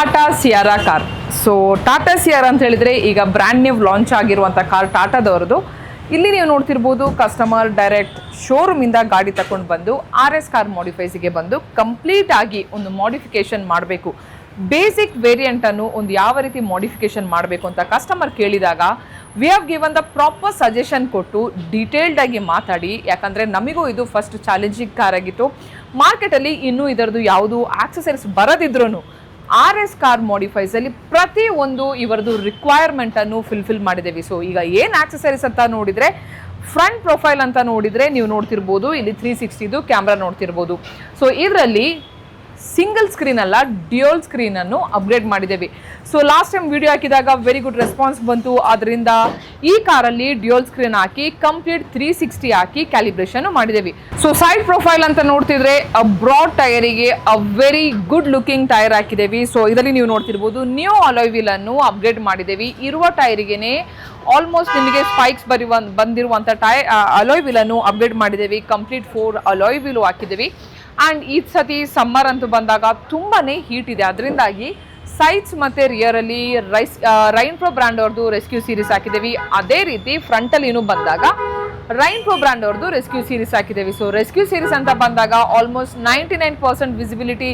Tata Sierra car. So Tata Sierra ಅಂತ ಹೇಳಿದ್ರೆ ಈಗ ಬ್ರ್ಯಾಂಡ್ ನ್ಯೂ ಲಾಂಚ್ ಆಗಿರುವಂಥ ಕಾರ್ ಟಾಟಾದವ್ರದ್ದು. ಇಲ್ಲಿ ನೀವು ನೋಡ್ತಿರ್ಬೋದು, ಕಸ್ಟಮರ್ ಡೈರೆಕ್ಟ್ ಶೋರೂಮಿಂದ ಗಾಡಿ ತಗೊಂಡು ಬಂದು RS ಕಾರ್ ಮಾಡಿಫೈಸಿಗೆ ಬಂದು ಕಂಪ್ಲೀಟ್ ಆಗಿ ಒಂದು ಮಾಡಿಫಿಕೇಶನ್ ಮಾಡಬೇಕು, ಬೇಸಿಕ್ ವೇರಿಯಂಟನ್ನು ಒಂದು ಯಾವ ರೀತಿ ಮಾಡಿಫಿಕೇಶನ್ ಮಾಡಬೇಕು ಅಂತ ಕಸ್ಟಮರ್ ಕೇಳಿದಾಗ we have given the proper suggestion ಕೊಟ್ಟು ಡೀಟೇಲ್ಡ್ ಆಗಿ ಮಾತಾಡಿ. ಯಾಕಂದರೆ ನಮಗೂ ಇದು ಫಸ್ಟ್ ಚಾಲೆಂಜಿಂಗ್ ಕಾರ್ ಆಗಿತ್ತು. ಮಾರ್ಕೆಟಲ್ಲಿ ಇನ್ನೂ ಇದರದ್ದು ಯಾವುದು ಆಕ್ಸೆಸರೀಸ್ ಬರದಿದ್ರೂ RS ಕಾರ್ ಮಾಡಿಫೈಸಲ್ಲಿ ಪ್ರತಿ ಒಂದು ಇವರದು ರಿಕ್ವೈರ್ಮೆಂಟನ್ನು ಫಿಲ್ಫಿಲ್ ಮಾಡಿದ್ದೇವೆ. ಸೊ ಈಗ ಏನು ಆಕ್ಸೆಸರೀಸ್ ಅಂತ ನೋಡಿದರೆ, ಫ್ರಂಟ್ ಪ್ರೊಫೈಲ್ ಅಂತ ನೋಡಿದರೆ ನೀವು ನೋಡ್ತಿರ್ಬೋದು, ಇಲ್ಲಿ 360 ಕ್ಯಾಮ್ರಾ ನೋಡ್ತಿರ್ಬೋದು. ಸೊ ಇದರಲ್ಲಿ ಸಿಂಗಲ್ ಸ್ಕ್ರೀನ್ ಅಲ್ಲ, ಡ್ಯೂಯಲ್ ಸ್ಕ್ರೀನನ್ನು ಅಪ್ಗ್ರೇಡ್ ಮಾಡಿದ್ದೇವೆ. ಸೊ ಲಾಸ್ಟ್ ಟೈಮ್ ವಿಡಿಯೋ ಹಾಕಿದಾಗ ವೆರಿ ಗುಡ್ ರೆಸ್ಪಾನ್ಸ್ ಬಂತು. ಅದರಿಂದ ಈ ಕಾರಲ್ಲಿ ಡ್ಯೂಯಲ್ ಸ್ಕ್ರೀನ್ ಹಾಕಿ ಕಂಪ್ಲೀಟ್ 360 ಹಾಕಿ ಕ್ಯಾಲಿಬ್ರೇಷನ್ ಮಾಡಿದ್ದೇವೆ. ಸೊ ಸೈಡ್ ಪ್ರೊಫೈಲ್ ಅಂತ ನೋಡ್ತಿದ್ರೆ ಬ್ರಾಡ್ ಟೈರಿಗೆ ವೆರಿ ಗುಡ್ ಲುಕಿಂಗ್ ಟೈರ್ ಹಾಕಿದ್ದೇವೆ. ಸೊ ಇದರಲ್ಲಿ ನೀವು ನೋಡ್ತಿರ್ಬೋದು, ನ್ಯೂ ಅಲಾಯ್ ವೀಲ್ ಅನ್ನು ಅಪ್ಗ್ರೇಡ್ ಮಾಡಿದ್ದೇವೆ. ಇರುವ ಟೈರಿಗೆನೆ ಆಲ್ಮೋಸ್ಟ್ ನಿಮಗೆ ಸ್ಪೈಕ್ಸ್ ಬಂದಿರುವಂಥ ಅಲಾಯ್ ವೀಲ್ ಅನ್ನು ಅಪ್ಗ್ರೇಡ್ ಮಾಡಿದ್ದೇವೆ. ಕಂಪ್ಲೀಟ್ 4 ಅಲಾಯ್ ವೀಲು ಹಾಕಿದ್ದೇವೆ. ಆ್ಯಂಡ್ ಈ ಸತಿ ಸಮ್ಮರ್ ಅಂತೂ ಬಂದಾಗ ತುಂಬಾ ಹೀಟ್ ಇದೆ, ಅದರಿಂದಾಗಿ ಸೈಡ್ಸ್ ಮತ್ತು ರಿಯರಲ್ಲಿ ರೈನ್ ಪ್ರೋ ಬ್ರ್ಯಾಂಡ್ ಅವ್ರದ್ದು ರೆಸ್ಕ್ಯೂ ಸೀರೀಸ್ ಹಾಕಿದ್ದೇವೆ. ಅದೇ ರೀತಿ ಫ್ರಂಟಲ್ಲಿನೂ ಬಂದಾಗ ರೈನ್ ಪ್ರೋ ಬ್ರ್ಯಾಂಡ್ ಅವ್ರದ್ದು ರೆಸ್ಕ್ಯೂ ಸೀರೀಸ್ ಹಾಕಿದ್ದೇವೆ. ಸೊ ರೆಸ್ಕ್ಯೂ ಸೀರೀಸ್ ಅಂತ ಬಂದಾಗ ಆಲ್ಮೋಸ್ಟ್ 99% ವಿಸಿಬಿಲಿಟಿ,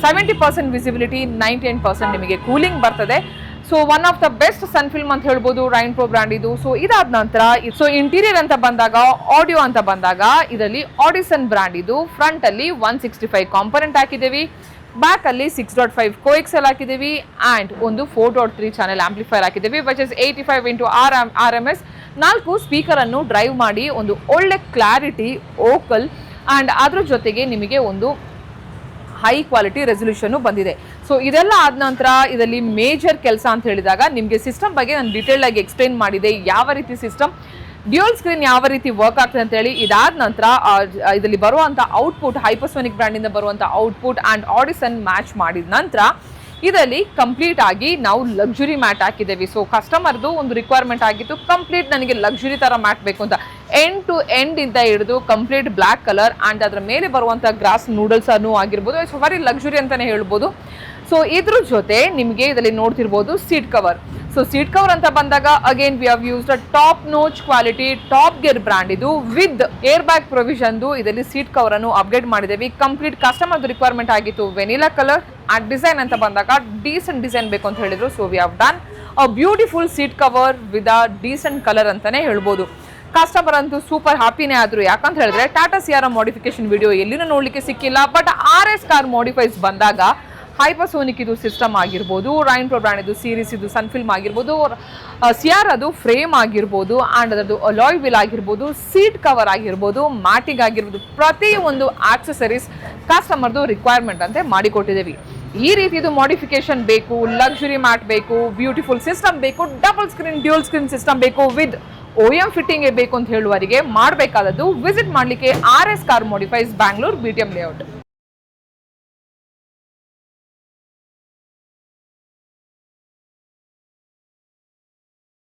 70% ವಿಸಿಬಿಲಿಟಿ, 98% ನಿಮಗೆ ಕೂಲಿಂಗ್ ಬರ್ತದೆ. So one of the best sun film ಅಂತ ಹೇಳ್ಬೋದು ರೈನ್ ಪ್ರೋ ಬ್ರ್ಯಾಂಡ್ ಇದು. ಸೊ ಇದಾದ ನಂತರ ಸೊ ಇಂಟೀರಿಯರ್ ಅಂತ ಬಂದಾಗ, ಆಡಿಯೋ ಅಂತ ಬಂದಾಗ ಇದರಲ್ಲಿ ಆಡಿಸನ್ ಬ್ರ್ಯಾಂಡ್ ಇದು. ಫ್ರಂಟ್ ಅಲ್ಲಿ 165 ಕಾಂಪೊನೆಂಟ್ ಹಾಕಿದ್ದೇವೆ, ಬ್ಯಾಕ್ ಅಲ್ಲಿ 6.5 ಕೋಎಕ್ಸೆಲ್ ಹಾಕಿದ್ದೇವೆ, ಆ್ಯಂಡ್ ಒಂದು 4.3 ಚಾನೆಲ್ ಆಂಪ್ಲಿಫೈರ್ ಹಾಕಿದ್ದೇವೆ, which is 85 into RMS. 4 speaker ಅನ್ನು ಡ್ರೈವ್ ಮಾಡಿ ಒಂದು ಒಳ್ಳೆ ಕ್ಲಾರಿಟಿ, ಓಕಲ್, ಆ್ಯಂಡ್ ಅದ್ರ ಜೊತೆಗೆ ನಿಮಗೆ ಒಂದು ಹೈ ಕ್ವಾಲಿಟಿ ರೆಸೊಲ್ಯೂಷನ್ ಬಂದಿದೆ. ಸೊ ಇದೆಲ್ಲ ಆದ ನಂತರ ಇದರಲ್ಲಿ ಮೇಜರ್ ಕೆಲಸ ಅಂತ ಹೇಳಿದಾಗ ನಿಮಗೆ ಸಿಸ್ಟಮ್ ಬಗ್ಗೆ ನಾನು ಡೀಟೇಲ್ ಆಗಿ ಎಕ್ಸ್ಪ್ಲೈನ್ ಮಾಡಿದೆ, ಯಾವ ರೀತಿ ಸಿಸ್ಟಮ್ ಡ್ಯೂಯಲ್ ಸ್ಕ್ರೀನ್ ಯಾವ ರೀತಿ ವರ್ಕ್ ಆಗ್ತದೆ ಅಂತ ಹೇಳಿ. ಇದಾದ ನಂತರ ಇದರಲ್ಲಿ ಬರುವಂಥ ಔಟ್ಪುಟ್, ಹೈಪರ್ಸೋನಿಕ್ ಬ್ರ್ಯಾಂಡಿಂದ ಬರುವಂಥ ಔಟ್ಪುಟ್ ಆ್ಯಂಡ್ ಆಡಿಸನ್ ಮ್ಯಾಚ್ ಮಾಡಿದ ನಂತರ ಇದರಲ್ಲಿ ಕಂಪ್ಲೀಟ್ ಆಗಿ ನಾವು ಲಕ್ಸುರಿ ಮ್ಯಾಟ್ ಹಾಕಿದ್ದೇವೆ. ಸೊ ಕಸ್ಟಮರ್ದು ಒಂದು ರಿಕ್ವೈರ್ಮೆಂಟ್ ಆಗಿತ್ತು, ಕಂಪ್ಲೀಟ್ ನನಗೆ ಲಕ್ಸುರಿ ಥರ ಮ್ಯಾಟ್ ಬೇಕು ಅಂತ. ಎಂಡ್ ಟು ಎಂಡ್ ಇಂದ ಹಿಡಿದು ಕಂಪ್ಲೀಟ್ ಬ್ಲ್ಯಾಕ್ ಕಲರ್, ಆ್ಯಂಡ್ ಅದರ ಮೇಲೆ ಬರುವಂಥ ಗ್ರಾಸ್ ನೂಡಲ್ಸ್ ಅನ್ನು ಆಗಿರ್ಬೋದು, ಇಟ್ಸ್ ವೆರಿ ಲಕ್ಸುರಿ ಅಂತಲೇ ಹೇಳ್ಬೋದು. ಸೊ ಇದ್ರ ಜೊತೆ ನಿಮಗೆ ಇದರಲ್ಲಿ ನೋಡ್ತಿರ್ಬೋದು seat cover. So seat cover ಅಂತ ಬಂದಾಗ again we have used a top ನೋಚ್ quality top gear brand ಇದು, ವಿತ್ ಏರ್ ಬ್ಯಾಗ್ ಪ್ರೊವಿಷನ್ದು ಇದರಲ್ಲಿ ಸೀಟ್ ಕವರ್ ಅನ್ನು ಅಪ್ಗ್ರೇಡ್ ಮಾಡಿದ್ದೇವೆ. ಕಂಪ್ಲೀಟ್ ಕಸ್ಟಮರ್ದು ರಿಕ್ವೈರ್ಮೆಂಟ್ ಆಗಿತ್ತು ವೆನಿಲಾ ಕಲರ್. ಆ್ಯಂಡ್ ಡಿಸೈನ್ ಅಂತ ಬಂದಾಗ ಡೀಸೆಂಟ್ ಡಿಸೈನ್ ಬೇಕು ಅಂತ ಹೇಳಿದ್ರು. So we have done a beautiful seat cover with a decent colour ಅಂತಾನೆ ಹೇಳ್ಬೋದು. ಕಸ್ಟಮರ್ ಅಂತೂ ಸೂಪರ್ ಹ್ಯಾಪಿನೇ ಆದ್ರು. ಯಾಕಂತ ಹೇಳಿದ್ರೆ ಟಾಟಾ ಸಿಯಾರಾ ಮಾಡಿಫಿಕೇಶನ್ ವಿಡಿಯೋ ಎಲ್ಲಿನೂ ನೋಡ್ಲಿಕ್ಕೆ ಸಿಕ್ಕಿಲ್ಲ. ಬಟ್ RS ಕಾರ್ ಮಾಡಿಫೈಸ್ ಬಂದಾಗ ಹೈಪರ್ಸೋನಿಕ್ ಇದು ಸಿಸ್ಟಮ್ ಆಗಿರ್ಬೋದು, ರೈನ್ ಪ್ರೋ ಬ್ರ್ಯಾಂಡ್ ಇದು ಸೀರೀಸ್ ಇದು ಸನ್ ಫಿಲ್ಮ್ ಆಗಿರ್ಬೋದು, ಸಿಯಾರಾದು ಫ್ರೇಮ್ ಆಗಿರ್ಬೋದು, ಆ್ಯಂಡ್ ಅದರದ್ದು ಅಲಾಯ್ ವೀಲ್ ಆಗಿರ್ಬೋದು, ಸೀಟ್ ಕವರ್ ಆಗಿರ್ಬೋದು, ಮ್ಯಾಟಿಂಗ್ ಆಗಿರ್ಬೋದು, ಪ್ರತಿ ಒಂದು ಆಕ್ಸೆಸರೀಸ್ ಕಸ್ಟಮರ್ದು ರಿಕ್ವೈರ್ಮೆಂಟ್ ಅಂತೆ ಮಾಡಿಕೊಟ್ಟಿದ್ದೇವೆ. ಈ ರೀತಿದು ಮಾಡಿಫಿಕೇಶನ್ ಬೇಕು, ಲಕ್ಸುರಿ ಮ್ಯಾಟ್ ಬೇಕು, ಬ್ಯೂಟಿಫುಲ್ ಸಿಸ್ಟಮ್ ಬೇಕು, double screen dual screen system ಬೇಕು, ವಿತ್ OEM ಫಿಟ್ಟಿಂಗ್ ಬೇಕು ಅಂತ ಹೇಳುವವರಿಗೆ ಮಾಡಬೇಕಾದದ್ದು ವಿಸಿಟ್ ಮಾಡಲಿಕ್ಕೆ RS car modifies Bangalore BTM layout.